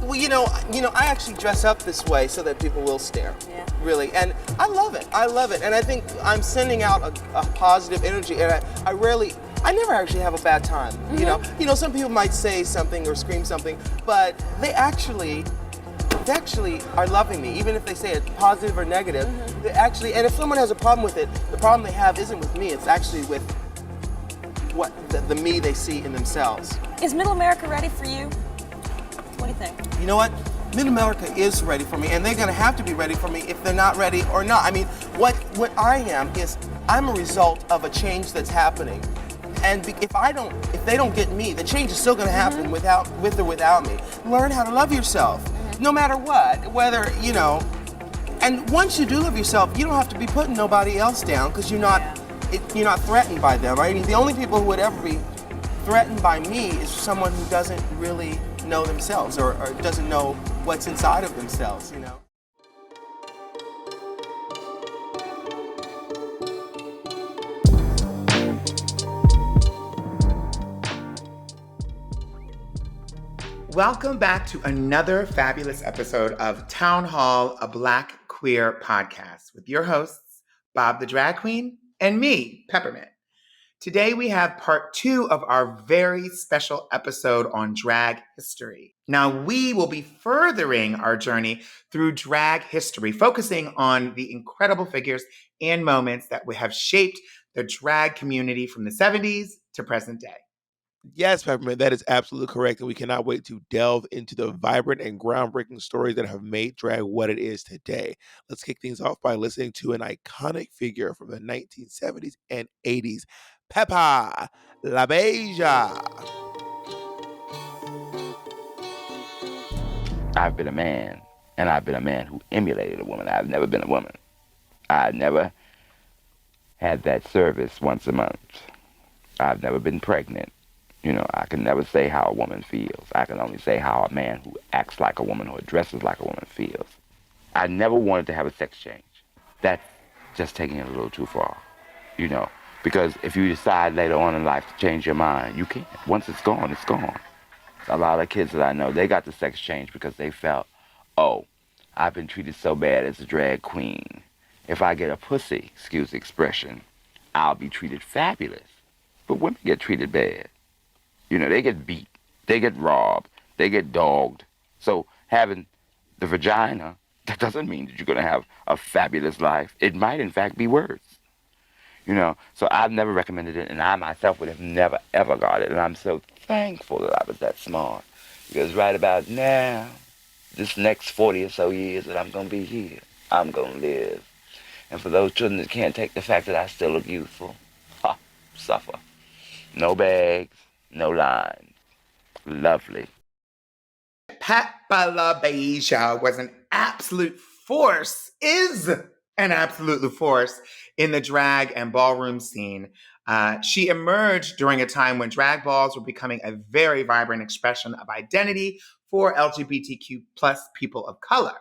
Well, I actually dress up this way so that people will stare. Yeah. Really, and I love it. And I think I'm sending out a positive energy, and I never actually have a bad time. Mm-hmm. Some people might say something or scream something, but they actually are loving me, even if they say it's positive or negative. Mm-hmm. They actually, and if someone has a problem with it, the problem they have isn't with me. It's actually with what the me they see in themselves. Is Middle America ready for you? What do you think? You know what? Mid-America is ready for me, and they're gonna have to be ready for me if they're not ready or not. I mean, what I am is, I'm a result of a change that's happening. And if they don't get me, the change is still gonna happen with or without me. Learn how to love yourself, no matter what, and once you do love yourself, you don't have to be putting nobody else down, because you're not threatened by them, right? I mean, the only people who would ever be threatened by me is someone who doesn't really know themselves or doesn't know what's inside of themselves. Welcome back to another fabulous episode of Town Hall, a Black queer podcast with your hosts, Bob the Drag Queen and me, Peppermint. Today we have part 2 of our very special episode on drag history. Now we will be furthering our journey through drag history, focusing on the incredible figures and moments that have shaped the drag community from the 70s to present day. Yes, Peppermint, that is absolutely correct. And we cannot wait to delve into the vibrant and groundbreaking stories that have made drag what it is today. Let's kick things off by listening to an iconic figure from the 1970s and 80s, Peppa LaBeija. I've been a man, and I've been a man who emulated a woman. I've never been a woman. I never had that service once a month. I've never been pregnant. I can never say how a woman feels. I can only say how a man who acts like a woman or dresses like a woman feels. I never wanted to have a sex change. That's just taking it a little too far, because if you decide later on in life to change your mind, you can't. Once it's gone, it's gone. A lot of kids that I know, they got the sex change because they felt, oh, I've been treated so bad as a drag queen. If I get a pussy, excuse the expression, I'll be treated fabulous. But women get treated bad. They get beat, they get robbed, they get dogged. So having the vagina, that doesn't mean that you're going to have a fabulous life. It might, in fact, be worse. So I've never recommended it, and I myself would have never, ever got it. And I'm so thankful that I was that smart. Because right about now, this next 40 or so years that I'm going to be here, I'm going to live. And for those children that can't take the fact that I still look youthful, suffer. No bags. No lines. Lovely. Peppa LaBeija was an absolute force, is an absolute force in the drag and ballroom scene. She emerged during a time when drag balls were becoming a very vibrant expression of identity for LGBTQ plus people of color.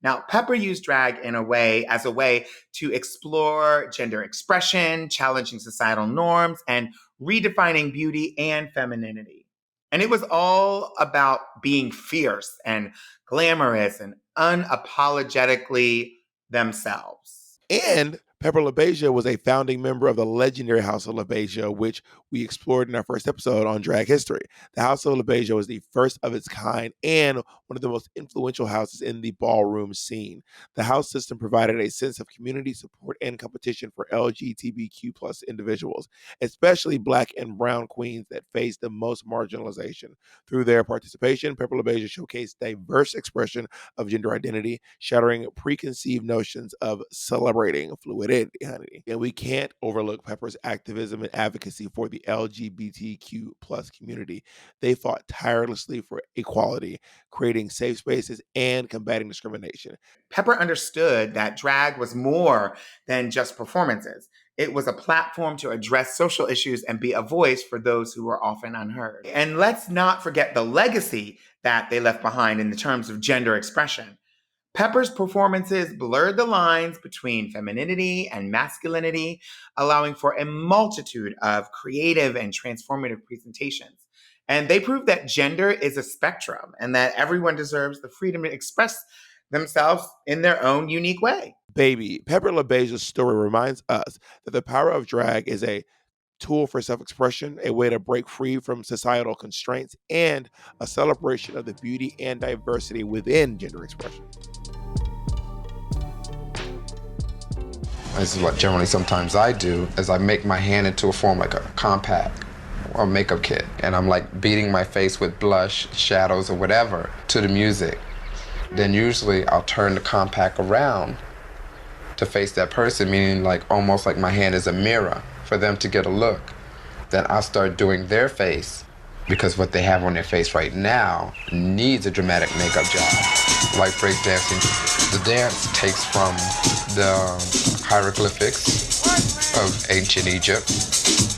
Now, Pepper used drag as a way to explore gender expression, challenging societal norms, and redefining beauty and femininity. And it was all about being fierce and glamorous and unapologetically themselves. And Pepper LaBeija was a founding member of the legendary House of LaBeija, which we explored in our first episode on drag history. The House of LaBeija was the first of its kind and one of the most influential houses in the ballroom scene. The house system provided a sense of community support and competition for LGBTQ plus individuals, especially Black and brown queens that faced the most marginalization. Through their participation, Pepper LaBeija showcased diverse expression of gender identity, shattering preconceived notions of celebrating fluidity. And we can't overlook Pepper's activism and advocacy for the LGBTQ plus community. They fought tirelessly for equality, creating safe spaces and combating discrimination. Pepper understood that drag was more than just performances. It was a platform to address social issues and be a voice for those who were often unheard. And let's not forget the legacy that they left behind in the terms of gender expression. Pepper's performances blurred the lines between femininity and masculinity, allowing for a multitude of creative and transformative presentations. And they proved that gender is a spectrum and that everyone deserves the freedom to express themselves in their own unique way. Baby, Pepper LaBeija's story reminds us that the power of drag is a tool for self-expression, a way to break free from societal constraints, and a celebration of the beauty and diversity within gender expression. This is what generally sometimes I do, is I make my hand into a form like a compact or makeup kit, and I'm like beating my face with blush, shadows, or whatever to the music. Then usually I'll turn the compact around to face that person, meaning like almost like my hand is a mirror for them to get a look. Then I'll start doing their face, because what they have on their face right now needs a dramatic makeup job. Like breakdancing, the dance takes from the hieroglyphics of ancient Egypt.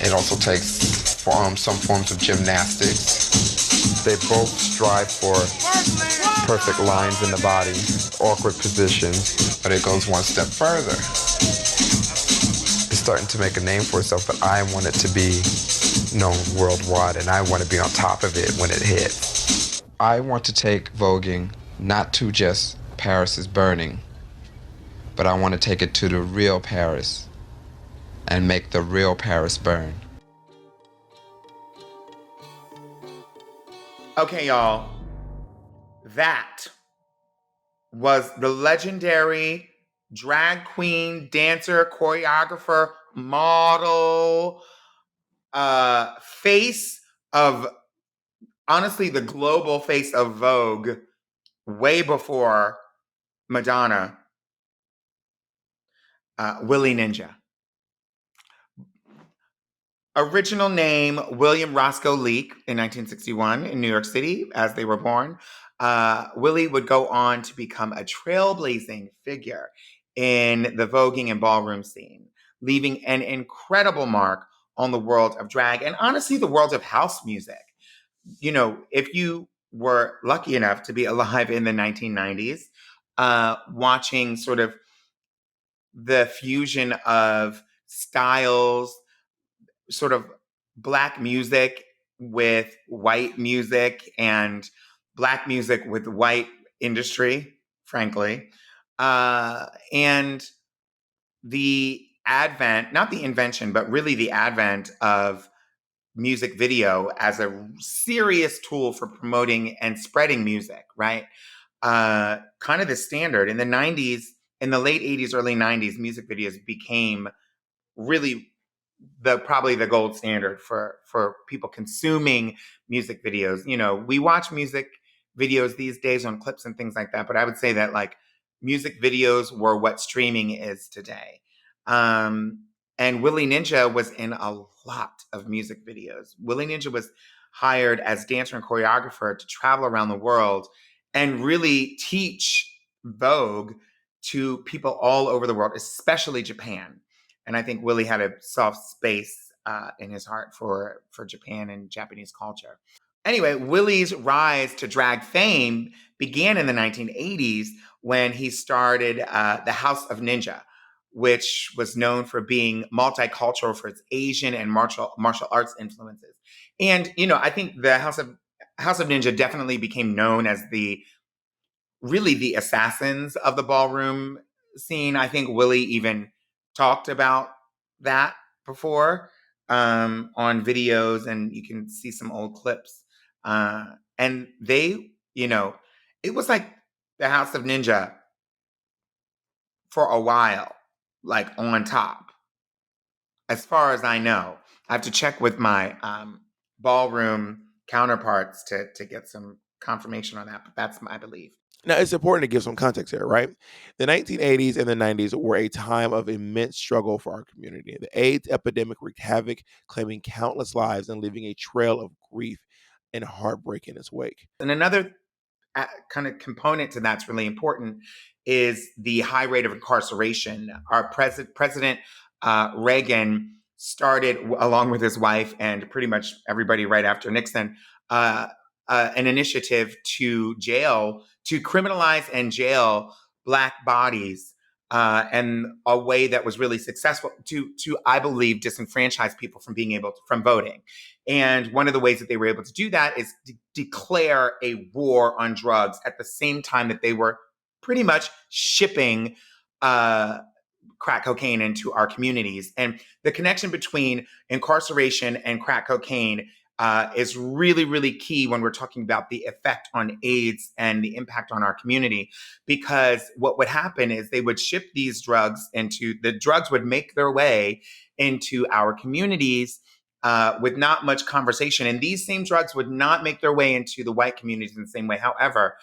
It also takes some forms of gymnastics. They both strive for perfect lines in the body, awkward positions, but it goes one step further. It's starting to make a name for itself, but I want it to be known worldwide, and I want to be on top of it when it hits. I want to take voguing not to just Paris is burning, but I want to take it to the real Paris and make the real Paris burn. Okay, y'all. That was the legendary drag queen, dancer, choreographer, model, face of, honestly, the global face of Vogue way before Madonna, Willi Ninja. Original name, William Roscoe Leake in 1961 in New York City as they were born. Willie would go on to become a trailblazing figure in the voguing and ballroom scene, leaving an incredible mark on the world of drag and honestly the world of house music. You know, if you were lucky enough to be alive in the 1990s, watching sort of the fusion of styles, sort of Black music with white music and Black music with white industry, frankly. And the advent, not the invention, but really the advent of music video as a serious tool for promoting and spreading music, right? Kind of the standard. In the 90s, in the late 80s, early 90s, music videos became really probably the gold standard for people consuming music videos. You know, we watch music videos these days on clips and things like that, but I would say that like music videos were what streaming is today. And Willi Ninja was in a lot of music videos. Willi Ninja was hired as dancer and choreographer to travel around the world and really teach Vogue to people all over the world, especially Japan. And I think Willie had a soft space in his heart for Japan and Japanese culture. Anyway, Willie's rise to drag fame began in the 1980s when he started the House of Ninja, which was known for being multicultural for its Asian and martial arts influences. And, you know, I think the House of Ninja definitely became known as the assassins of the ballroom scene. I think Willie even talked about that before on videos, and you can see some old clips. And they, you know, it was like the House of Ninja for a while, like on top, as far as I know. I have to check with my ballroom counterparts to get some confirmation on that, but that's my belief. Now, it's important to give some context here, right? The 1980s and the 90s were a time of immense struggle for our community. The AIDS epidemic wreaked havoc, claiming countless lives and leaving a trail of grief and heartbreak in its wake. And another kind of component to that's really important is the high rate of incarceration. Our President Reagan started, along with his wife and pretty much everybody right after Nixon, an initiative to criminalize and jail Black bodies, and a way that was really successful to I believe disenfranchise people from being able from voting. And one of the ways that they were able to do that is declare a war on drugs at the same time that they were pretty much shipping crack cocaine into our communities. And the connection between incarceration and crack cocaine is really, really key when we're talking about the effect on AIDS and the impact on our community. Because what would happen is they would ship these drugs the drugs would make their way into our communities with not much conversation. And these same drugs would not make their way into the white communities in the same way. However,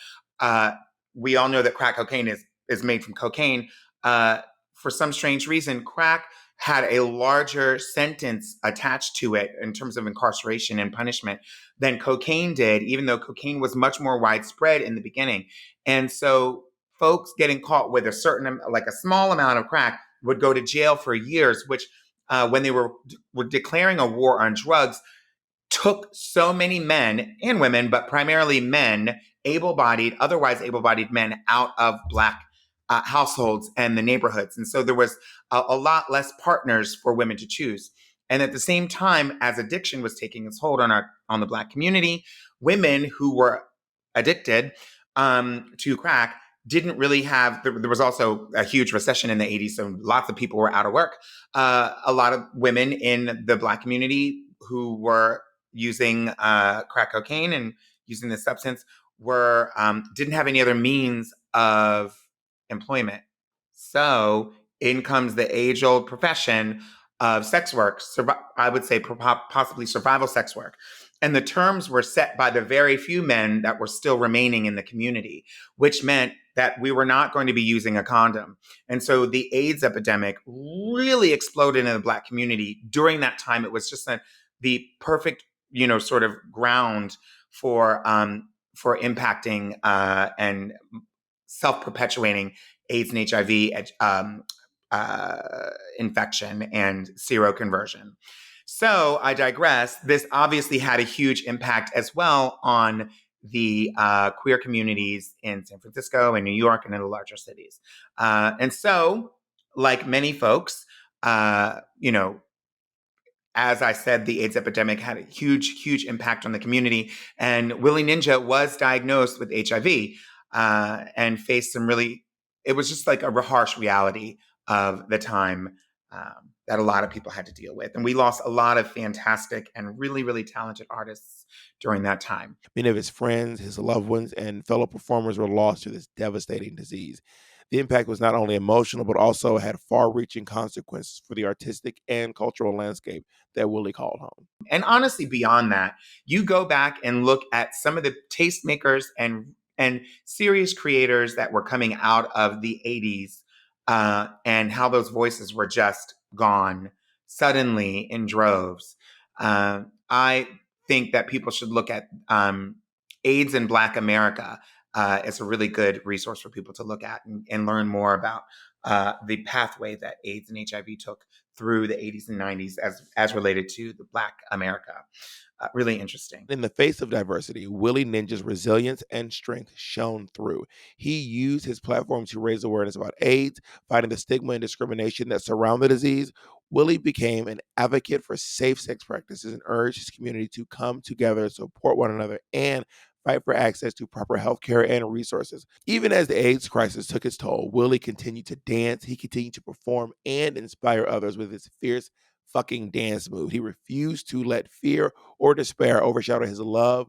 we all know that crack cocaine is made from cocaine. For some strange reason, crack had a larger sentence attached to it in terms of incarceration and punishment than cocaine did, even though cocaine was much more widespread in the beginning. And so folks getting caught with a small amount of crack would go to jail for years, which when they were declaring a war on drugs, took so many men and women, but primarily men, otherwise able-bodied men out of Black households and the neighborhoods. And so there was a lot less partners for women to choose. And at the same time, as addiction was taking its hold on the Black community, women who were addicted to crack didn't really have, there was also a huge recession in the 80s, so lots of people were out of work. A lot of women in the Black community who were using crack cocaine and using this substance didn't have any other means of employment. So in comes the age-old profession of sex work, I would say possibly survival sex work. And the terms were set by the very few men that were still remaining in the community, which meant that we were not going to be using a condom. And so the AIDS epidemic really exploded in the Black community. During that time, it was just the perfect, sort of ground for impacting and self-perpetuating AIDS and HIV infection and seroconversion. So I digress. This obviously had a huge impact as well on the queer communities in San Francisco and New York and in the larger cities. And so, like many folks, as I said, the AIDS epidemic had a huge, huge impact on the community. And Willi Ninja was diagnosed with HIV and faced it was just like a harsh reality of the time that a lot of people had to deal with. And we lost a lot of fantastic and really, really talented artists during that time. Many of his friends, his loved ones, and fellow performers were lost to this devastating disease. The impact was not only emotional, but also had far-reaching consequences for the artistic and cultural landscape that Willie called home. And honestly, beyond that, you go back and look at some of the tastemakers and serious creators that were coming out of the 80s and how those voices were just gone suddenly in droves. I think that people should look at AIDS in Black America. It's a really good resource for people to look at and learn more about the pathway that AIDS and HIV took through the 80s and 90s as related to the Black America. Really interesting. In the face of diversity, Willi Ninja's resilience and strength shone through. He used his platform to raise awareness about AIDS, fighting the stigma and discrimination that surround the disease. Willie became an advocate for safe sex practices and urged his community to come together, support one another, and fight for access to proper health care and resources. Even as the AIDS crisis took its toll, Willie continued to dance, he continued to perform, and inspire others with his fierce fucking dance move. He refused to let fear or despair overshadow his love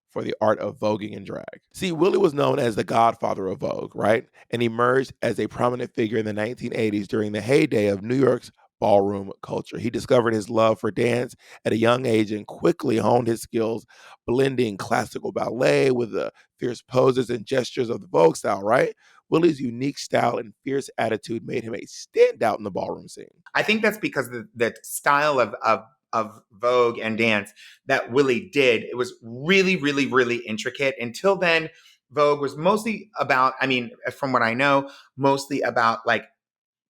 for the art of voguing and drag. See, Willie was known as the godfather of Vogue, right? And emerged as a prominent figure in the 1980s during the heyday of New York's ballroom culture. He discovered his love for dance at a young age and quickly honed his skills, blending classical ballet with the fierce poses and gestures of the Vogue style, right? Willie's unique style and fierce attitude made him a standout in the ballroom scene. I think that's because the style of Vogue and dance that Willie did, it was really, really, really intricate. Until then, Vogue was mostly about, from what I know, mostly about like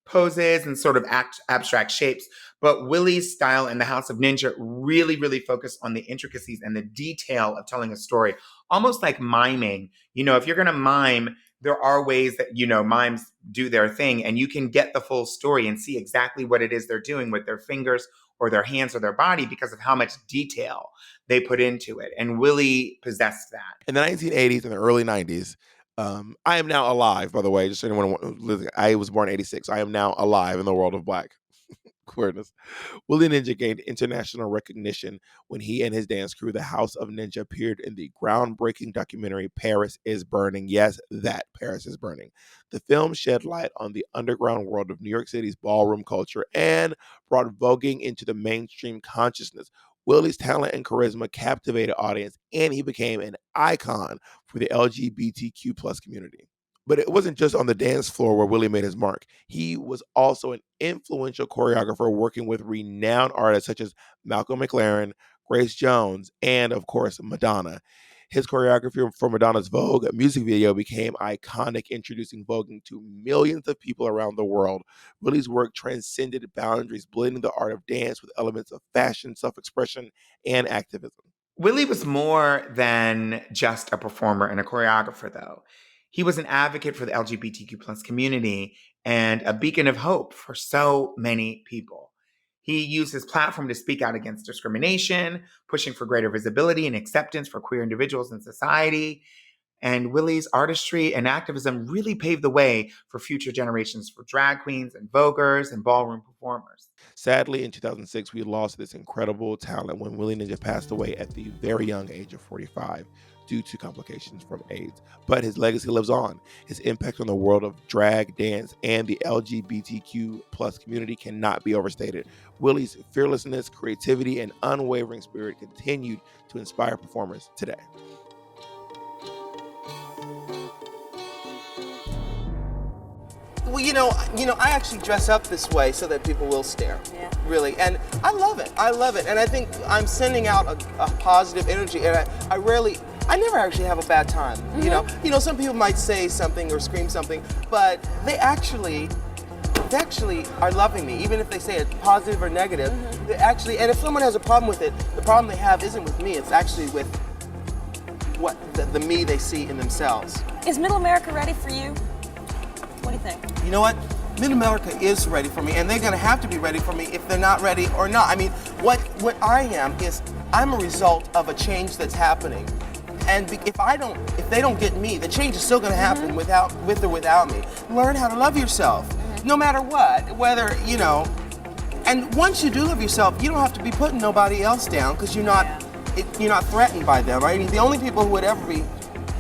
poses and sort of abstract shapes. But Willie's style in the House of Ninja really, really focused on the intricacies and the detail of telling a story, almost like miming. If you're going to mime, there are ways that, mimes do their thing and you can get the full story and see exactly what it is they're doing with their fingers or their hands or their body because of how much detail they put into it. And Willie possessed that. In the 1980s and the early 90s, I am now alive, by the way, just so anyone listening. I was born in 86. So I am now alive in the world of Black queerness. Willi Ninja gained international recognition when he and his dance crew, the House of Ninja, appeared in the groundbreaking documentary Paris is Burning. Yes, that Paris is Burning. The film shed light on the underground world of New York City's ballroom culture and brought voguing into the mainstream consciousness. Willie's talent and charisma captivated audience, and he became an icon for the LGBTQ plus community. But it wasn't just on the dance floor where Willie made his mark. He was also an influential choreographer working with renowned artists such as Malcolm McLaren, Grace Jones, and of course, Madonna. His choreography for Madonna's Vogue music video became iconic, introducing voguing to millions of people around the world. Willie's work transcended boundaries, blending the art of dance with elements of fashion, self-expression, and activism. Willie was more than just a performer and a choreographer, though. He was an advocate for the LGBTQ plus community and a beacon of hope for so many people. He used his platform to speak out against discrimination, pushing for greater visibility and acceptance for queer individuals in society. And Willie's artistry and activism really paved the way for future generations for drag queens and voguers and ballroom performers. Sadly, in 2006, we lost this incredible talent when Willi Ninja passed away at the very young age of 45 due to complications from AIDS. But his legacy lives on. His impact on the world of drag, dance, and the LGBTQ plus community cannot be overstated. Willie's fearlessness, creativity, and unwavering spirit continued to inspire performers today. Well, I actually dress up this way so that people will stare. Yeah. Really, and I love it. And I think I'm sending out a positive energy, and I never actually have a bad time. Mm-hmm. Some people might say something or scream something, but they actually are loving me, even if they say it positive or negative. Mm-hmm. They actually, and if someone has a problem with it, the problem they have isn't with me. It's actually with what the me they see in themselves. Is Middle America ready for you? What do you think? You know what? Mid-America is ready for me, and they're going to have to be ready for me if they're not ready or not. I mean, what I am is I'm a result of a change that's happening, and if they don't get me, the change is still going to happen with or without me. Learn how to love yourself, no matter what. Whether and once you do love yourself, you don't have to be putting nobody else down because you're not threatened by them. Right? The only people who would ever be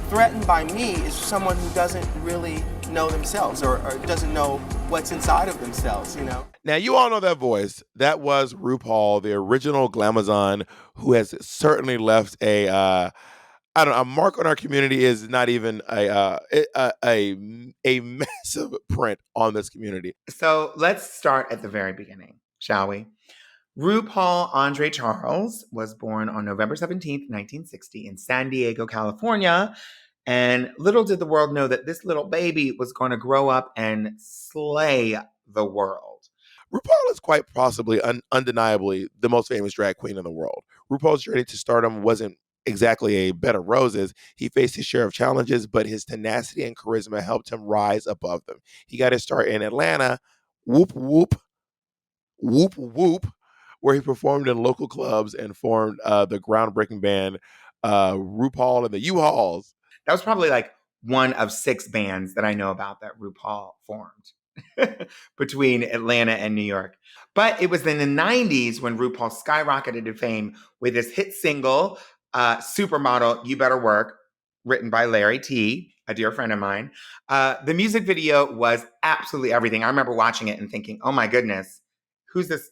threatened by me is someone who doesn't really know themselves or doesn't know what's inside of themselves, Now, you all know that voice. That was RuPaul, the original Glamazon, who has certainly left a mark on our community. Is not even a massive print on this community. So let's start at the very beginning, shall we? RuPaul Andre Charles was born on November 17th, 1960 in San Diego, California. And little did the world know that this little baby was going to grow up and slay the world. RuPaul is quite possibly, undeniably, the most famous drag queen in the world. RuPaul's journey to stardom wasn't exactly a bed of roses. He faced his share of challenges, but his tenacity and charisma helped him rise above them. He got his start in Atlanta, whoop, whoop, whoop, whoop, where he performed in local clubs and formed the groundbreaking band RuPaul and the U-Hauls. That was probably like one of 6 bands that I know about that RuPaul formed between Atlanta and New York. But it was in the 90s when RuPaul skyrocketed to fame with his hit single, Supermodel, You Better Work, written by Larry T., a dear friend of mine. The music video was absolutely everything. I remember watching it and thinking, oh my goodness, who's this?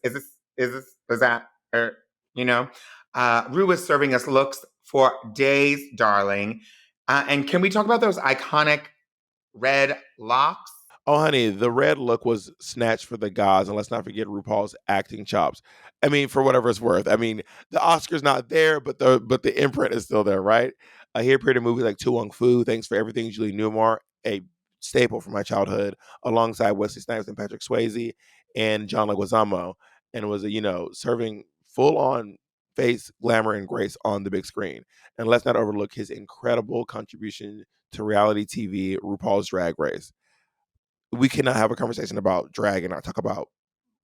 Is that? Ru was serving us looks for days, darling. And can we talk about those iconic red locks? Oh, honey, the red look was snatched for the gods, and let's not forget RuPaul's acting chops. I mean, for whatever it's worth. I mean, the Oscar's not there, but the imprint is still there, right? He appeared in movies like To Wong Fu, Thanks for Everything, Julie Newmar, a staple from my childhood, alongside Wesley Snipes and Patrick Swayze and John Leguizamo, and was serving full-on face, glamour, and grace on the big screen. And let's not overlook his incredible contribution to reality TV, RuPaul's Drag Race. We cannot have a conversation about drag and not talk about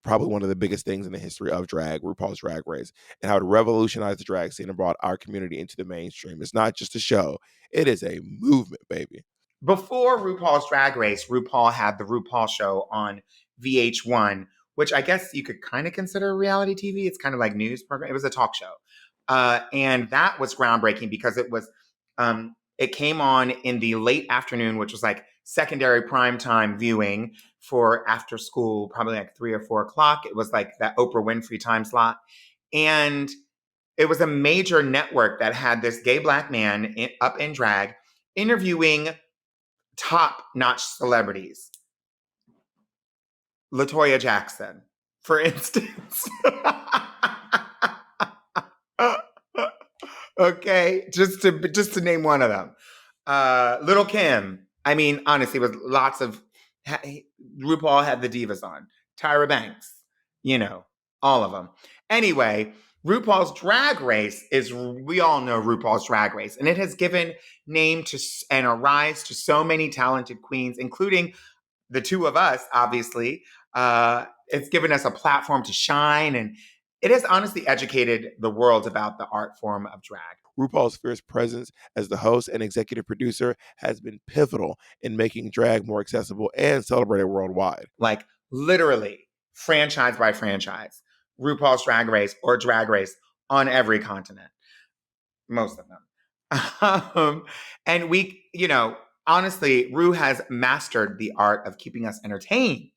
probably one of the biggest things in the history of drag, RuPaul's Drag Race, and how it revolutionized the drag scene and brought our community into the mainstream. It's not just a show, it is a movement, baby. Before RuPaul's Drag Race, RuPaul had the RuPaul show on VH1, which I guess you could kind of consider reality TV. It's kind of like news program. It was a talk show. And that was groundbreaking because it came on in the late afternoon, which was like secondary primetime viewing for after school, probably like 3 or 4 o'clock. It was like that Oprah Winfrey time slot. And it was a major network that had this gay Black man up in drag interviewing top-notch celebrities. LaToya Jackson, for instance. Okay, just to name one of them. Little Kim. I mean, honestly, with lots of RuPaul had the divas on. Tyra Banks, all of them. Anyway, RuPaul's Drag Race we all know RuPaul's Drag Race, and it has given name to and a rise to so many talented queens, including the two of us, obviously. It's given us a platform to shine, and it has honestly educated the world about the art form of drag. RuPaul's fierce presence as the host and executive producer has been pivotal in making drag more accessible and celebrated worldwide. Like literally franchise by franchise, RuPaul's Drag Race or Drag Race on every continent, most of them. And we, honestly, Ru has mastered the art of keeping us entertained.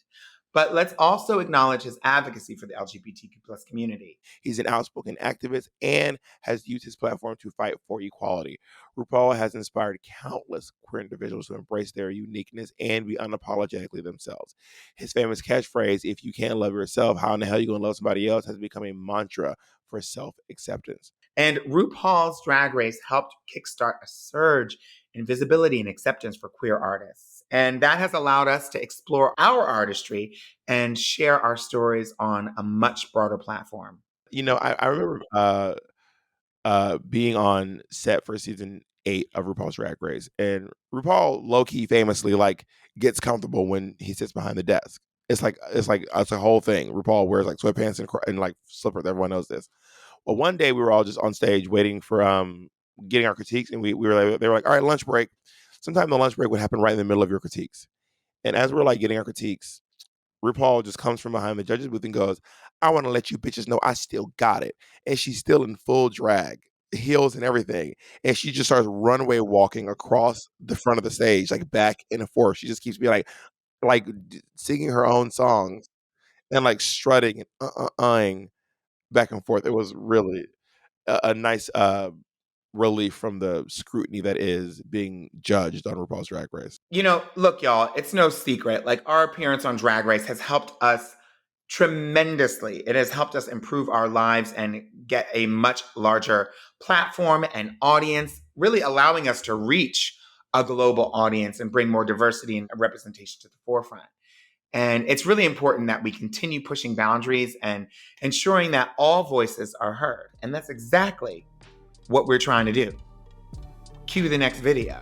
But let's also acknowledge his advocacy for the LGBTQ plus community. He's an outspoken activist and has used his platform to fight for equality. RuPaul has inspired countless queer individuals to embrace their uniqueness and be unapologetically themselves. His famous catchphrase, "If you can't love yourself, how in the hell are you going to love somebody else?" has become a mantra for self-acceptance. And RuPaul's Drag Race helped kickstart a surge in visibility and acceptance for queer artists. And that has allowed us to explore our artistry and share our stories on a much broader platform. I remember being on set for season 8 of RuPaul's Drag Race, and RuPaul low-key famously gets comfortable when he sits behind the desk. It's a whole thing. RuPaul wears sweatpants and slippers. Everyone knows this. Well, one day we were all just on stage waiting for getting our critiques, and they were like, "All right, lunch break." Sometimes the lunch break would happen right in the middle of your critiques. And as we're getting our critiques, RuPaul just comes from behind the judges booth and goes, "I want to let you bitches know I still got it." And she's still in full drag, heels and everything. And she just starts runway walking across the front of the stage, back and forth. She just keeps being singing her own songs and strutting and back and forth. It was really a nice relief from the scrutiny that is being judged on RuPaul's Drag Race. Look, y'all, it's no secret. Our appearance on Drag Race has helped us tremendously. It has helped us improve our lives and get a much larger platform and audience, really allowing us to reach a global audience and bring more diversity and representation to the forefront. And it's really important that we continue pushing boundaries and ensuring that all voices are heard. And that's exactly what we're trying to do. Cue the next video.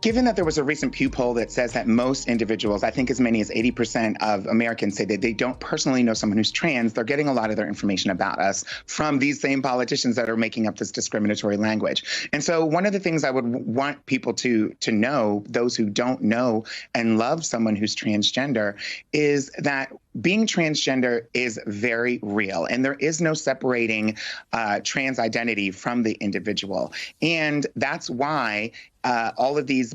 Given that there was a recent Pew poll that says that most individuals, I think as many as 80% of Americans say that they don't personally know someone who's trans, they're getting a lot of their information about us from these same politicians that are making up this discriminatory language. And so one of the things I would want people to know, those who don't know and love someone who's transgender, is that being transgender is very real, and there is no separating trans identity from the individual. And that's why all of these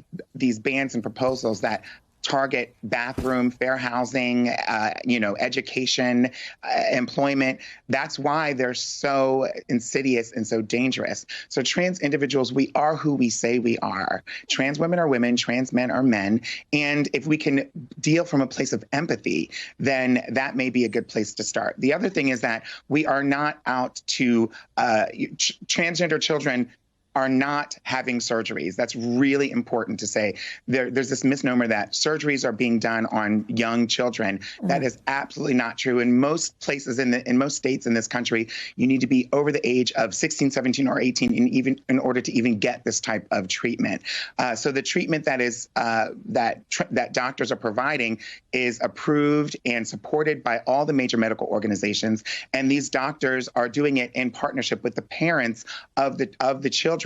bans and proposals that target bathroom, fair housing, education, employment. That's why they're so insidious and so dangerous. So trans individuals, we are who we say we are. Trans women are women, trans men are men. And if we can deal from a place of empathy, then that may be a good place to start. The other thing is that we are not out to transgender children are not having surgeries. That's really important to say. There's this misnomer that surgeries are being done on young children. That is absolutely not true. In most places, in most states in this country, you need to be over the age of 16, 17, or 18 in order to even get this type of treatment. So the treatment that doctors are providing is approved and supported by all the major medical organizations, and these doctors are doing it in partnership with the parents of the children.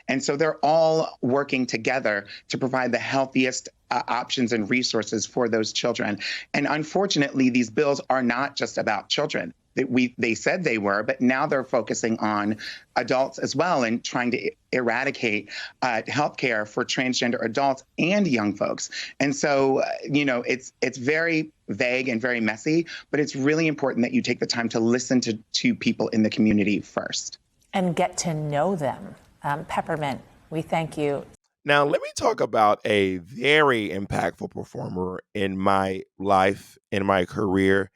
And so they're all working together to provide the healthiest options and resources for those children. And unfortunately, these bills are not just about children. They said they were, but now they're focusing on adults as well and trying to eradicate healthcare for transgender adults and young folks. And so, it's very vague and very messy, but it's really important that you take the time to listen to people in the community first. And get to know them. Peppermint, we thank you. Now, let me talk about a very impactful performer in my life, in my career,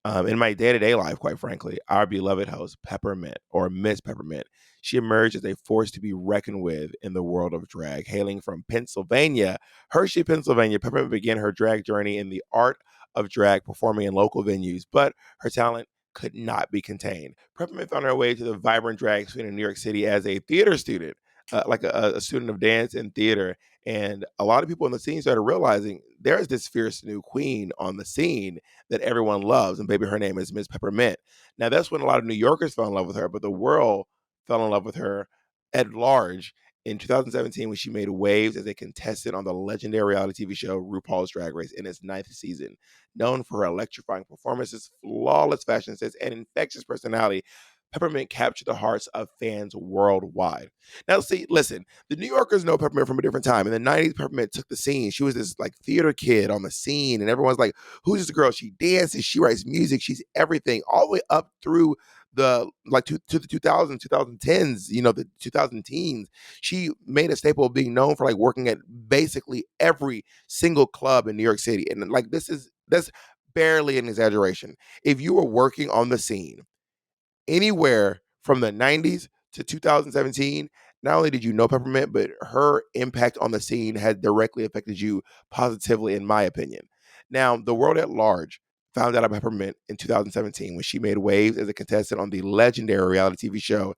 in my day-to-day life, quite frankly, our beloved host, Peppermint, or Miss Peppermint. She emerged as a force to be reckoned with in the world of drag. Hailing from Pennsylvania, Hershey, Pennsylvania, Peppermint began her drag journey in the art of drag, performing in local venues, but her talent could not be contained. Peppermint found her way to the vibrant drag scene in New York City as a theater student, like a student of dance and theater. And a lot of people in the scene started realizing there's this fierce new queen on the scene that everyone loves. And baby, her name is Miss Peppermint. Now, that's when a lot of New Yorkers fell in love with her, but the world fell in love with her at large in 2017 when she made waves as a contestant on the legendary reality TV show RuPaul's Drag Race in its 9th season. Known for her electrifying performances, flawless fashion sense, and infectious personality, Peppermint captured the hearts of fans worldwide. Now, see, listen, the New Yorkers know Peppermint from a different time. In the 90s, Peppermint took the scene. She was this like theater kid on the scene, and everyone's like, who's this girl? She dances, she writes music, she's everything, all the way up through the to the 2000s, 2010s, the 2000 teens. She made a staple of being known for like working at basically every single club in New York City. And like that's barely an exaggeration. If you were working on the scene anywhere from the 90s to 2017, not only did you know Peppermint, but her impact on the scene had directly affected you positively, in my opinion. Now, the world at large found out about Peppermint in 2017 when she made waves as a contestant on the legendary reality TV show,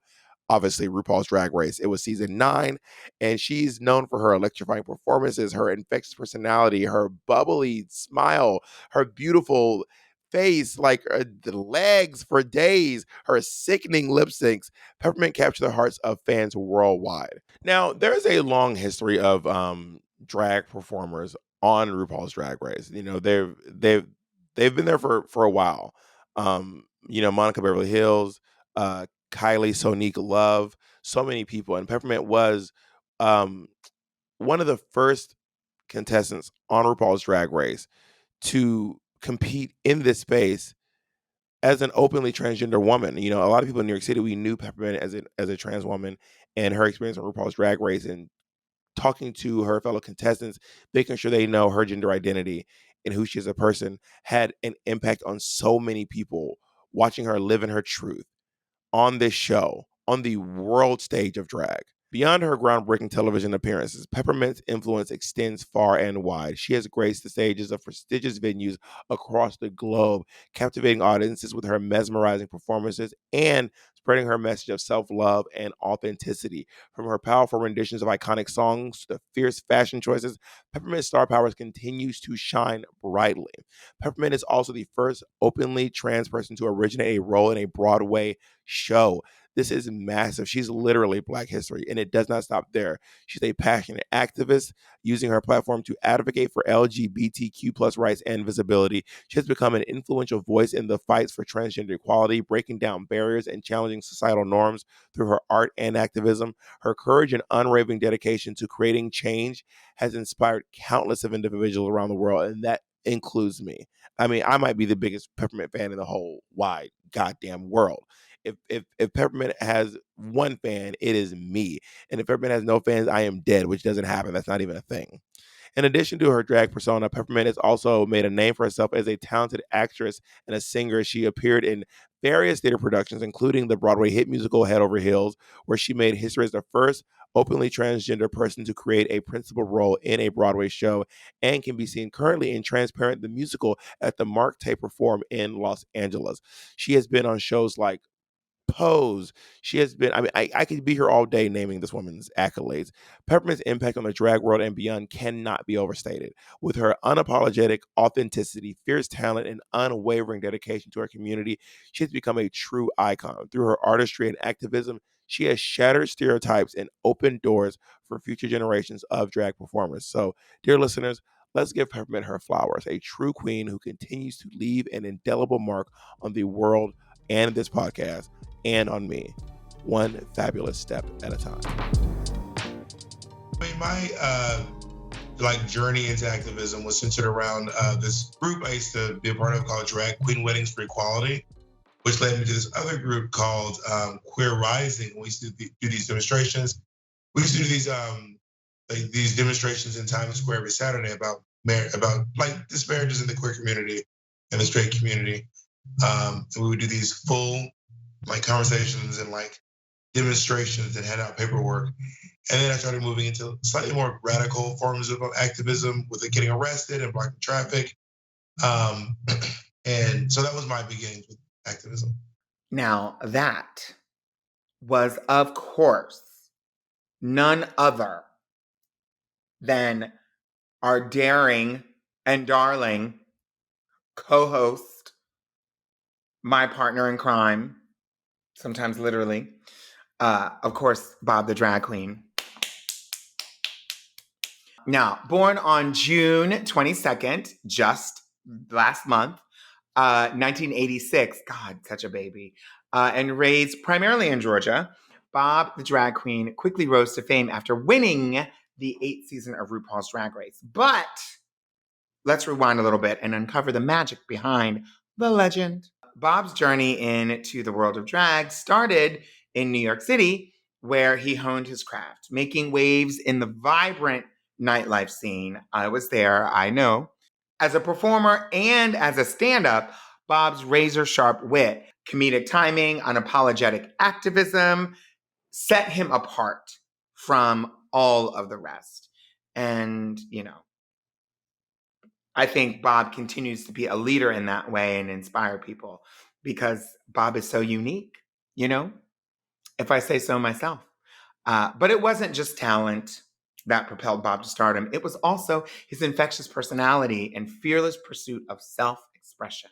obviously RuPaul's Drag Race. It was season 9, and she's known for her electrifying performances, her infectious personality, her bubbly smile, her beautiful face, like the legs for days, her sickening lip syncs. Peppermint captured the hearts of fans worldwide. Now, there's a long history of drag performers on RuPaul's Drag Race. They've been there for a while. Monica Beverly Hills, Kylie Sonique Love, so many people, and Peppermint was one of the first contestants on RuPaul's Drag Race to compete in this space as an openly transgender woman. A lot of people in New York City, we knew Peppermint as a trans woman, and her experience on RuPaul's Drag Race and talking to her fellow contestants, making sure they know her gender identity and who she is as a person, had an impact on so many people watching her live in her truth on this show, on the world stage of drag. Beyond her groundbreaking television appearances, Peppermint's influence extends far and wide. She has graced the stages of prestigious venues across the globe, captivating audiences with her mesmerizing performances and spreading her message of self-love and authenticity. From her powerful renditions of iconic songs to the fierce fashion choices, Peppermint's star power continues to shine brightly. Peppermint is also the first openly trans person to originate a role in a Broadway show. This is massive. She's literally Black history, and it does not stop there. She's a passionate activist, using her platform to advocate for LGBTQ plus rights and visibility. She has become an influential voice in the fights for transgender equality, breaking down barriers and challenging societal norms through her art and activism. Her courage and unwavering dedication to creating change has inspired countless of individuals around the world, and that includes me. I mean, I might be the biggest Peppermint fan in the whole wide goddamn world. If Peppermint has one fan, it is me. And if Peppermint has no fans, I am dead, which doesn't happen. That's not even a thing. In addition to her drag persona, Peppermint has also made a name for herself as a talented actress and a singer. She appeared in various theater productions, including the Broadway hit musical Head Over Heels, where she made history as the first openly transgender person to create a principal role in a Broadway show, and can be seen currently in Transparent the Musical at the Mark Taper Forum in Los Angeles. She has been on shows like Pose. She has been, I could be here all day naming this woman's accolades. Peppermint's impact on the drag world and beyond cannot be overstated. With her unapologetic authenticity, fierce talent, and unwavering dedication to her community, she has become a true icon. Through her artistry and activism, she has shattered stereotypes and opened doors for future generations of drag performers. So, dear listeners, let's give Peppermint her flowers, a true queen who continues to leave an indelible mark on the world and this podcast, and on me, one fabulous step at a time. My journey into activism was centered around this group I used to be a part of called Drag Queen Weddings for Equality, which led me to this other group called Queer Rising. We used to do these demonstrations. We used to do these demonstrations in Times Square every Saturday about disparities in the queer community and the straight community. And we would do these full conversations and demonstrations and hand out paperwork. And then I started moving into slightly more radical forms of activism with getting arrested and blocking traffic. And so that was my beginnings with activism. Now, that was, of course, none other than our daring and darling co-host, my partner in crime, sometimes literally, of course, Bob the Drag Queen. Now, born on June 22nd, just last month, 1986, God, such a baby, and raised primarily in Georgia, Bob the Drag Queen quickly rose to fame after winning the 8th season of RuPaul's Drag Race. But let's rewind a little bit and uncover the magic behind the legend. Bob's journey into the world of drag started in New York City, where he honed his craft, making waves in the vibrant nightlife scene. I was there, I know. As a performer and as a stand-up, Bob's razor-sharp wit, comedic timing, unapologetic activism set him apart from all of the rest. And, I think Bob continues to be a leader in that way and inspire people because Bob is so unique, if I say so myself. But it wasn't just talent that propelled Bob to stardom. It was also his infectious personality and fearless pursuit of self-expression.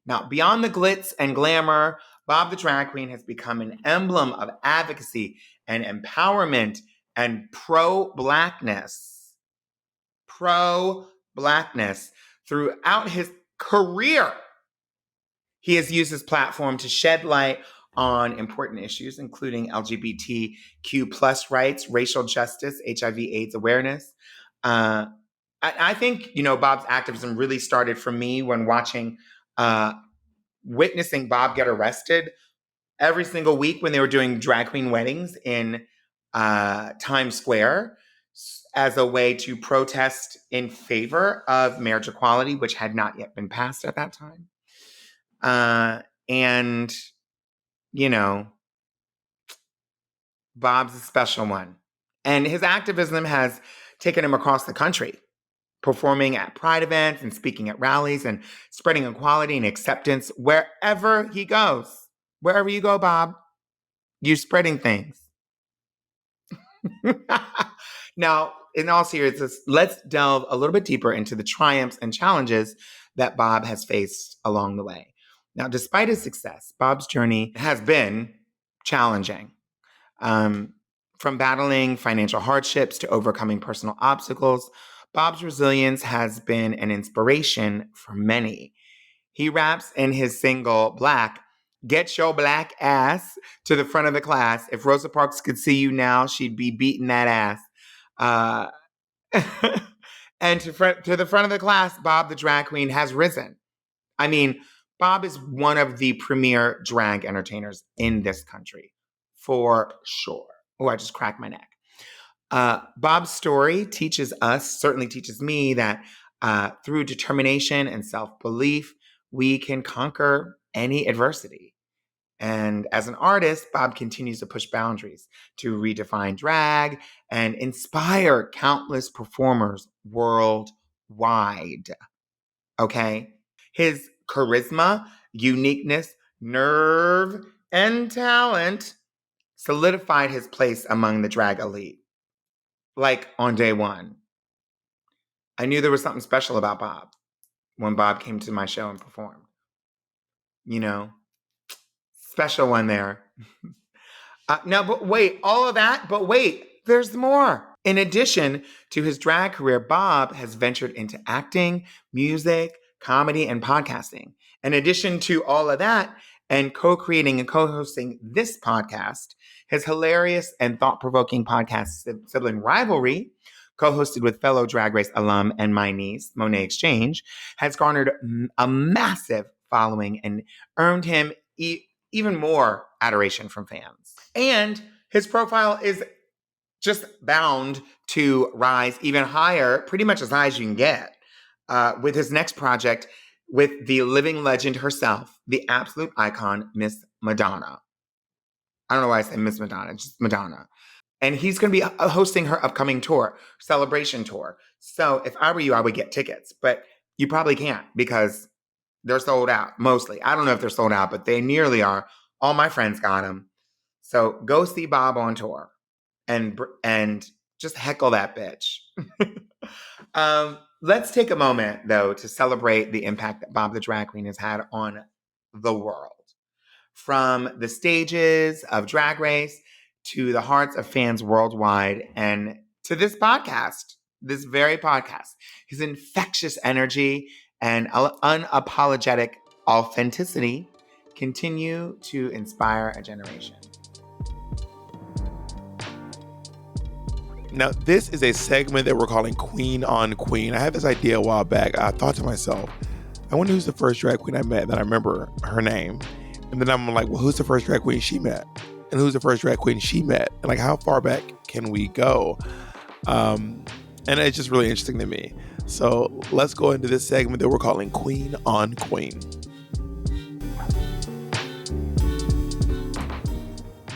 Now, beyond the glitz and glamour, Bob the Drag Queen has become an emblem of advocacy and empowerment and pro-Blackness. Pro-Blackness throughout his career. He has used his platform to shed light on important issues, including LGBTQ plus rights, racial justice, HIV/AIDS awareness. I think, Bob's activism really started for me when witnessing Bob get arrested every single week when they were doing drag queen weddings in Times Square as a way to protest in favor of marriage equality, which had not yet been passed at that time. And Bob's a special one. And his activism has taken him across the country, performing at pride events and speaking at rallies and spreading equality and acceptance wherever he goes. Wherever you go, Bob, you're spreading things. Now, in all seriousness, let's delve a little bit deeper into the triumphs and challenges that Bob has faced along the way. Now, despite his success, Bob's journey has been challenging. From battling financial hardships to overcoming personal obstacles, Bob's resilience has been an inspiration for many. He raps in his single, Black, "Get your black ass to the front of the class. If Rosa Parks could see you now, she'd be beating that ass." And to the front of the class, Bob the Drag Queen has risen. I mean, Bob is one of the premier drag entertainers in this country, for sure. Oh, I just cracked my neck. Bob's story certainly teaches me that through determination and self-belief, we can conquer any adversity. And as an artist, Bob continues to push boundaries to redefine drag and inspire countless performers worldwide. Okay? His charisma, uniqueness, nerve, and talent solidified his place among the drag elite. Like on day one. I knew there was something special about Bob when Bob came to my show and performed. You know, special one there. No, but wait, all of that, but wait, there's more. In addition to his drag career, Bob has ventured into acting, music, comedy, and podcasting. In addition to all of that, and co-creating and co-hosting this podcast, his hilarious and thought-provoking podcast, Sibling Rivalry, co-hosted with fellow Drag Race alum and my niece, Monet Exchange, has garnered a massive following and earned him even more adoration from fans. And his profile is just bound to rise even higher, pretty much as high as you can get, with his next project with the living legend herself, the absolute icon, Miss Madonna. I don't know why I say Miss Madonna, just Madonna. And he's going to be hosting her upcoming tour, Celebration Tour. So if I were you, I would get tickets. But you probably can't because they're sold out, mostly. I don't know if they're sold out, but they nearly are. All my friends got them. So go see Bob on tour and just heckle that bitch. Let's take a moment, though, to celebrate the impact that Bob the Drag Queen has had on the world. From the stages of Drag Race to the hearts of fans worldwide and to this podcast, this very podcast. His infectious energy and unapologetic authenticity continue to inspire a generation. Now, this is a segment that we're calling Queen on Queen. I had this idea a while back. I thought to myself, I wonder who's the first drag queen I met that I remember her name. And then I'm like, well, who's the first drag queen she met? And who's the first drag queen she met? And like, how far back can we go? And it's just really interesting to me. So let's go into this segment that we're calling Queen on Queen.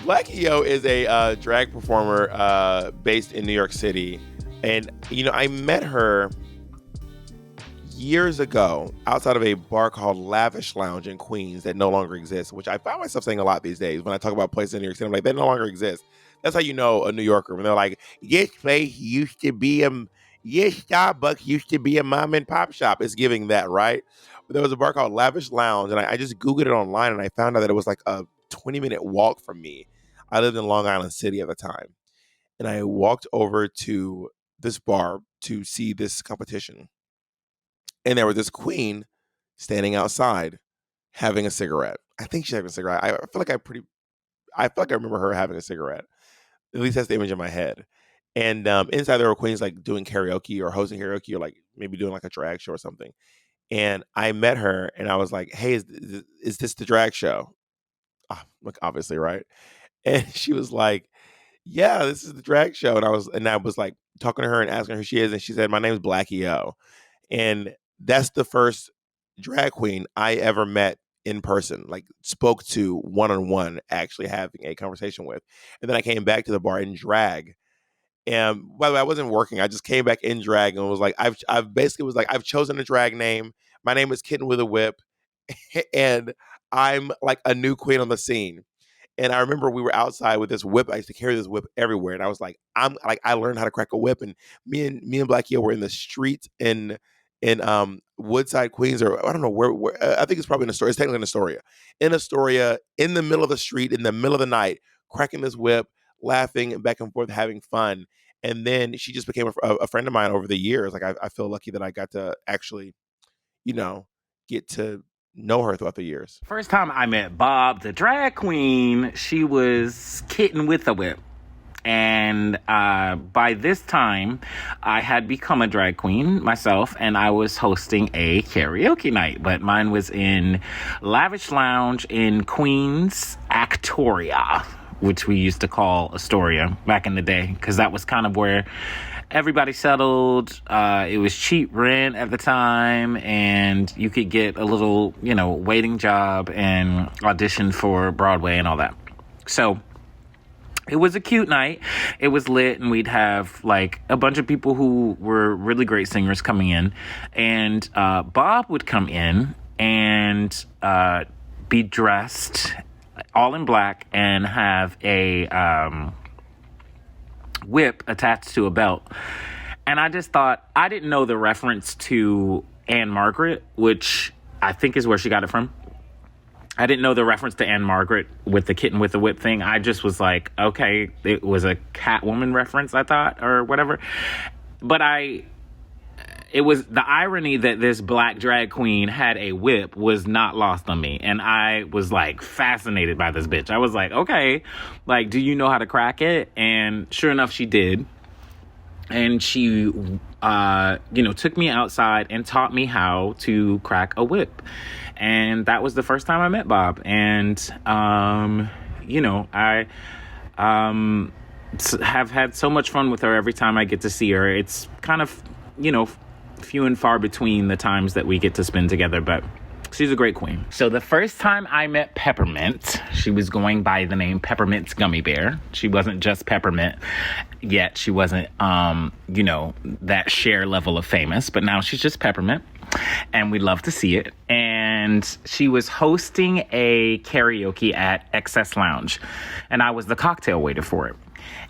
Blackie-O is a drag performer based in New York City. And, you know, I met her years ago outside of a bar called Lavish Lounge in Queens that no longer exists, which I find myself saying a lot these days when I talk about places in New York City. I'm like, they no longer exist. That's how you know a New Yorker. When they're like, this place used to be Starbucks used to be a mom and pop shop. It's giving that, right? But there was a bar called Lavish Lounge, and I just Googled it online, and I found out that it was like a 20-minute walk from me. I lived in Long Island City at the time. And I walked over to this bar to see this competition. And there was this queen standing outside having a cigarette. I think she's having a cigarette. I feel like I remember her having a cigarette. At least that's the image in my head. And inside there were queens like doing karaoke or hosting karaoke or like maybe doing like a drag show or something. And I met her and I was like, hey, is this the drag show? Oh, look, obviously, right? And she was like, yeah, this is the drag show. And I was like talking to her and asking her who she is. And she said, my name is Blackie-O. And that's the first drag queen I ever met in person, like spoke to one-on-one, actually having a conversation with. And then I came back to the bar in drag. And by the way, I wasn't working. I just came back in drag and was like, I've basically was like, I've chosen a drag name. My name is Kitten with a Whip. And I'm like a new queen on the scene. And I remember we were outside with this whip. I used to carry this whip everywhere. And I was like, I learned how to crack a whip. And me and Blackie-O were in the street in Woodside, Queens, or I don't know where I think it's probably in Astoria. It's technically in Astoria. In Astoria, in the middle of the street, in the middle of the night, cracking this whip, laughing and back and forth, having fun. And then she just became a friend of mine over the years. Like I feel lucky that I got to actually, get to know her throughout the years. First time I met Bob, the drag queen, she was Kitten with a Whip. And by this time, I had become a drag queen myself, and I was hosting a karaoke night. But mine was in Lavish Lounge in Queens, Actoria, which we used to call Astoria back in the day, because that was kind of where everybody settled. It was cheap rent at the time, and you could get a little, waiting job and audition for Broadway and all that. So it was a cute night. It was lit, and we'd have like a bunch of people who were really great singers coming in, and Bob would come in and be dressed all in black and have a whip attached to a belt. And I just thought, I didn't know the reference to Anne Margaret, which I think is where she got it from. I didn't know the reference to Anne Margaret with the kitten with the whip thing. I just was like, okay, it was a Catwoman reference, I thought, or whatever. But it was the irony that this black drag queen had a whip was not lost on me. And I was like fascinated by this bitch. I was like, okay, like, do you know how to crack it? And sure enough, she did. And she, took me outside and taught me how to crack a whip. And that was the first time I met Bob. And, I have had so much fun with her every time I get to see her. It's kind of, few and far between the times that we get to spend together, but she's a great queen. So the first time I met Peppermint, she was going by the name Peppermint's Gummy Bear. She wasn't just Peppermint yet. She wasn't, that Cher level of famous, but now she's just Peppermint, and we love to see it. And she was hosting a karaoke at Excess Lounge, and I was the cocktail waiter for it.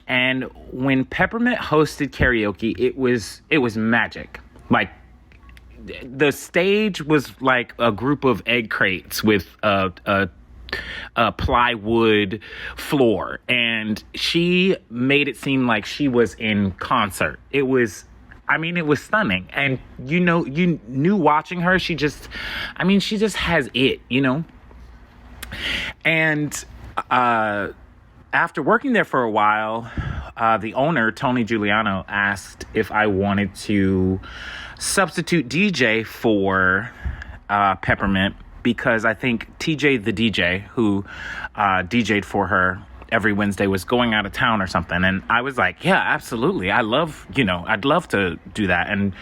And when Peppermint hosted karaoke, it was magic. Like, the stage was like a group of egg crates with a plywood floor, and she made it seem like she was in concert. It was stunning. And you knew watching her, she just has it, And after working there for a while, the owner, Tony Giuliano, asked if I wanted to substitute DJ for Peppermint, because I think TJ the DJ, who DJ'd for her every Wednesday, was going out of town or something. And I was like, yeah, absolutely. I'd love to do that. And,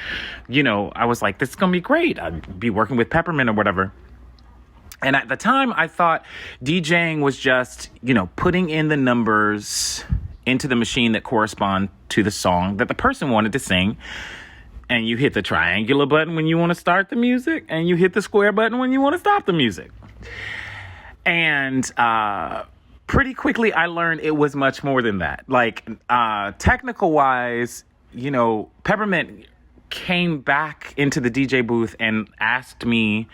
I was like, this is going to be great. I'd be working with Peppermint or whatever. And at the time, I thought DJing was just, putting in the numbers into the machine that correspond to the song that the person wanted to sing. And you hit the triangular button when you want to start the music, and you hit the square button when you want to stop the music. And pretty quickly, I learned it was much more than that. Like, technical-wise, Peppermint came back into the DJ booth and asked me,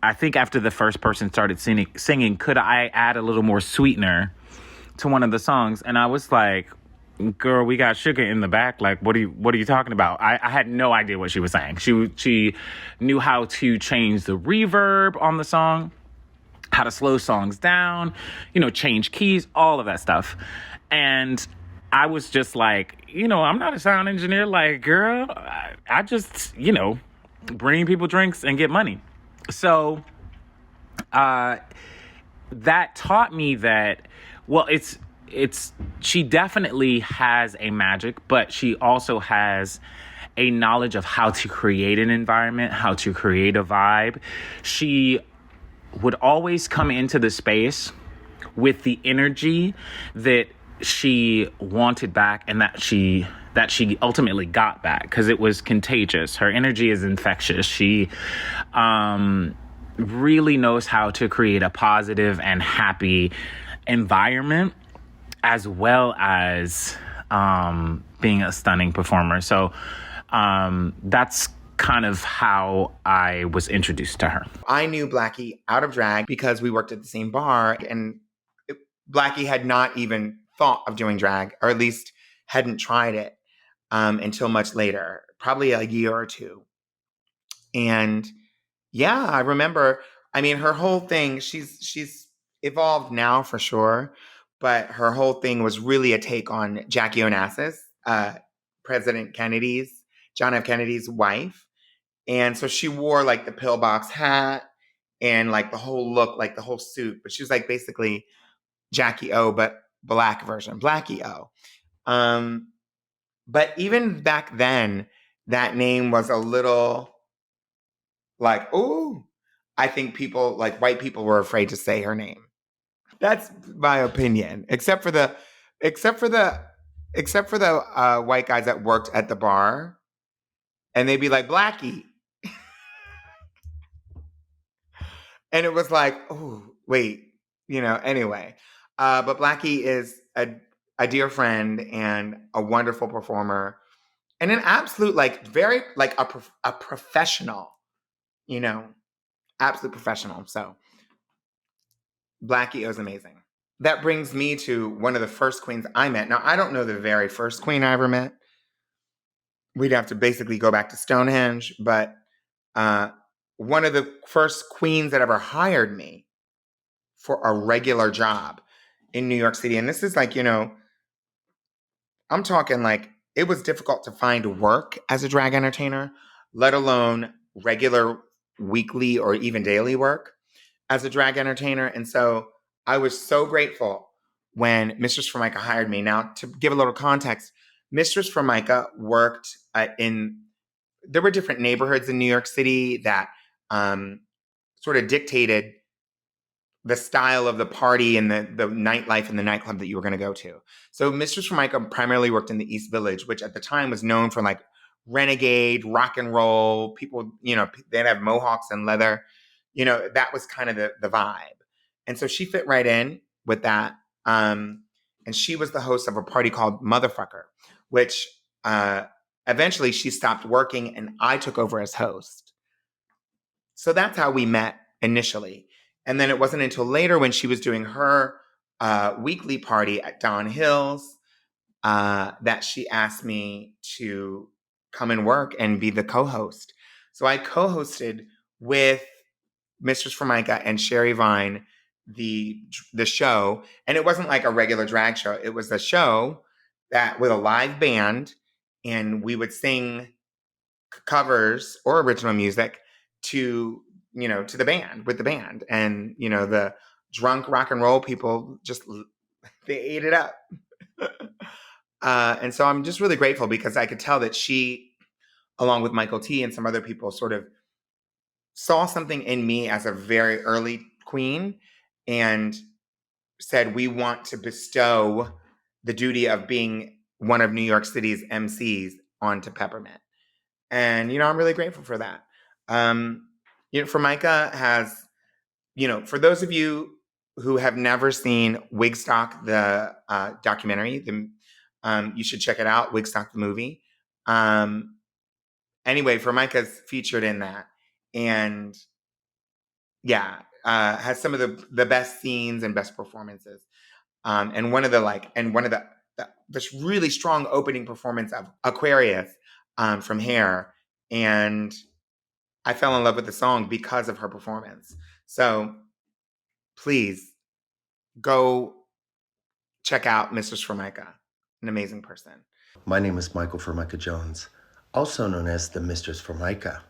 I think after the first person started singing, could I add a little more sweetener to one of the songs? And I was like, girl, we got sugar in the back. Like, what are you talking about? I had no idea what she was saying. She knew how to change the reverb on the song, how to slow songs down, change keys, all of that stuff. And I was just like, I'm not a sound engineer. Like, girl, I just, bring people drinks and get money. So that taught me that, well, she definitely has a magic, but she also has a knowledge of how to create an environment, how to create a vibe. She would always come into the space with the energy that she wanted back, and that she ultimately got back, because it was contagious. Her energy is infectious. She really knows how to create a positive and happy environment, as well as being a stunning performer. So that's kind of how I was introduced to her. I knew Blackie out of drag because we worked at the same bar, and Blackie had not even thought of doing drag, or at least hadn't tried it until much later, probably a year or two. And yeah, I remember, her whole thing, she's evolved now for sure, but her whole thing was really a take on Jackie Onassis, John F. Kennedy's wife. And so she wore like the pillbox hat and like the whole look, like the whole suit, but she was like basically Jackie-O, but black version, Blackie-O. But even back then, that name was a little like, ooh, I think people, like white people, were afraid to say her name. That's my opinion. Except for the white guys that worked at the bar, and they'd be like, Blackie. And it was like, oh, wait, anyway. But Blackie is a dear friend and a wonderful performer and an absolute, like, very, like, a professional, absolute professional. So Blackie is amazing. That brings me to one of the first queens I met. Now, I don't know the very first queen I ever met. We'd have to basically go back to Stonehenge, but one of the first queens that ever hired me for a regular job in New York City. And this is like, I'm talking like it was difficult to find work as a drag entertainer, let alone regular weekly or even daily work as a drag entertainer. And so I was so grateful when Mistress Formika hired me. Now, to give a little context, Mistress Formika worked there were different neighborhoods in New York City that sort of dictated the style of the party and the nightlife and the nightclub that you were going to go to. So Mistress Formika primarily worked in the East Village, which at the time was known for like renegade, rock and roll. People, they'd have mohawks and leather. That was kind of the vibe. And so she fit right in with that. And she was the host of a party called Motherfucker, which eventually she stopped working and I took over as host. So that's how we met initially. And then it wasn't until later when she was doing her weekly party at Don Hills that she asked me to come and work and be the co-host. So I co-hosted with Mistress Formika and Sherry Vine the show. And it wasn't like a regular drag show. It was a show that with a live band, and we would sing covers or original music to the band, with the band. And, the drunk rock and roll people they ate it up. And so I'm just really grateful because I could tell that she, along with Michael T and some other people, sort of saw something in me as a very early queen and said, we want to bestow the duty of being one of New York City's MCs onto Peppermint. And, I'm really grateful for that. Formika has, for those of you who have never seen Wigstock, the documentary, you should check it out, Wigstock the movie. Anyway, Formika's featured in that. And yeah, has some of the best scenes and best performances. And one of the this really strong opening performance of Aquarius from Hair. And I fell in love with the song because of her performance. So please go check out Mistress Formika, an amazing person. My name is Michael Formika Jones, also known as the Mistress Formika.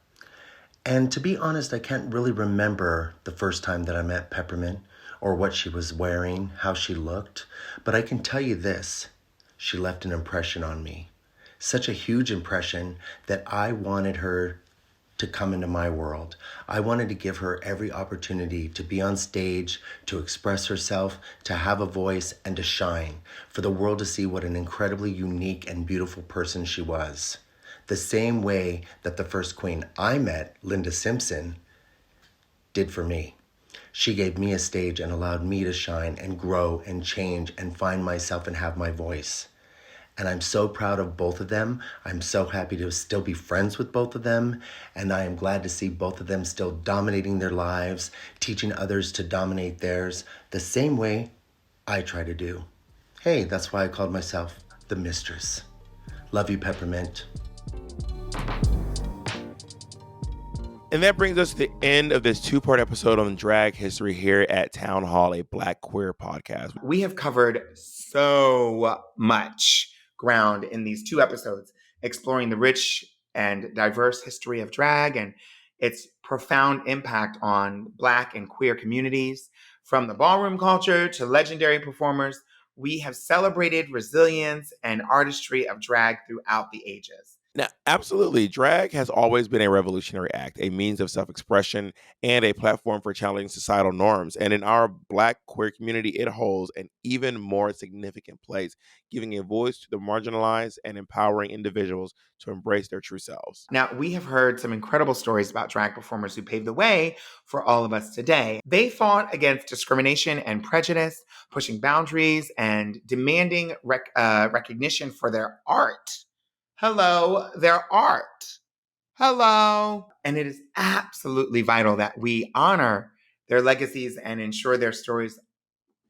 And to be honest, I can't really remember the first time that I met Peppermint or what she was wearing, how she looked, but I can tell you this, she left an impression on me. Such a huge impression that I wanted her to come into my world. I wanted to give her every opportunity to be on stage, to express herself, to have a voice, and to shine, for the world to see what an incredibly unique and beautiful person she was. The same way that the first queen I met, Linda Simpson, did for me. She gave me a stage and allowed me to shine and grow and change and find myself and have my voice. And I'm so proud of both of them. I'm so happy to still be friends with both of them. And I am glad to see both of them still dominating their lives, teaching others to dominate theirs, the same way I try to do. Hey, that's why I called myself the Mistress. Love you, Peppermint. And that brings us to the end of this 2-part episode on drag history here at Town Hall, a Black queer podcast. We have covered so much ground in these 2 episodes, exploring the rich and diverse history of drag and its profound impact on Black and queer communities, from the ballroom culture to legendary performers we have celebrated resilience and artistry of drag throughout the ages. Now, absolutely, drag has always been a revolutionary act, a means of self-expression, and a platform for challenging societal norms. And in our Black queer community, it holds an even more significant place, giving a voice to the marginalized and empowering individuals to embrace their true selves. Now, we have heard some incredible stories about drag performers who paved the way for all of us today. They fought against discrimination and prejudice, pushing boundaries and demanding recognition for their art. Hello, their art. Hello. And it is absolutely vital that we honor their legacies and ensure their stories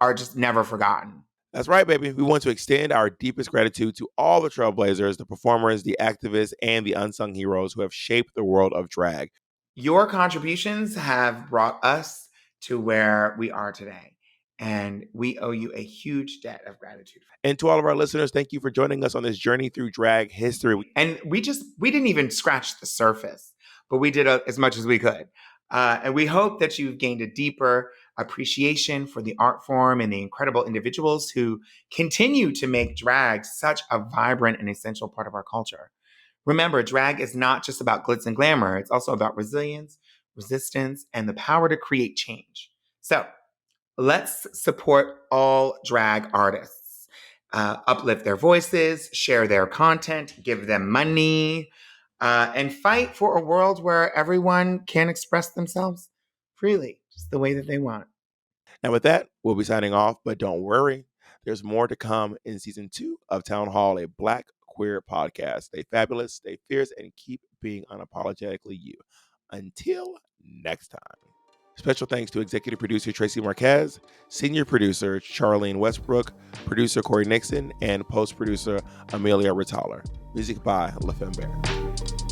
are just never forgotten. That's right, baby. We want to extend our deepest gratitude to all the trailblazers, the performers, the activists, and the unsung heroes who have shaped the world of drag. Your contributions have brought us to where we are today. And we owe you a huge debt of gratitude. And to all of our listeners, thank you for joining us on this journey through drag history. And we didn't even scratch the surface, but we did as much as we could. And we hope that you've gained a deeper appreciation for the art form and the incredible individuals who continue to make drag such a vibrant and essential part of our culture. Remember, drag is not just about glitz and glamour. It's also about resilience, resistance, and the power to create change. So let's support all drag artists. Uplift their voices, share their content, give them money, and fight for a world where everyone can express themselves freely, just the way that they want. And with that, we'll be signing off, but don't worry. There's more to come in season 2 of Town Hall, a Black queer podcast. Stay fabulous, stay fierce, and keep being unapologetically you. Until next time. Special thanks to executive producer Tracy Marquez, senior producer Charlene Westbrook, producer Corey Nixon, and post-producer Amelia Rittaler. Music by LaFemme Bear.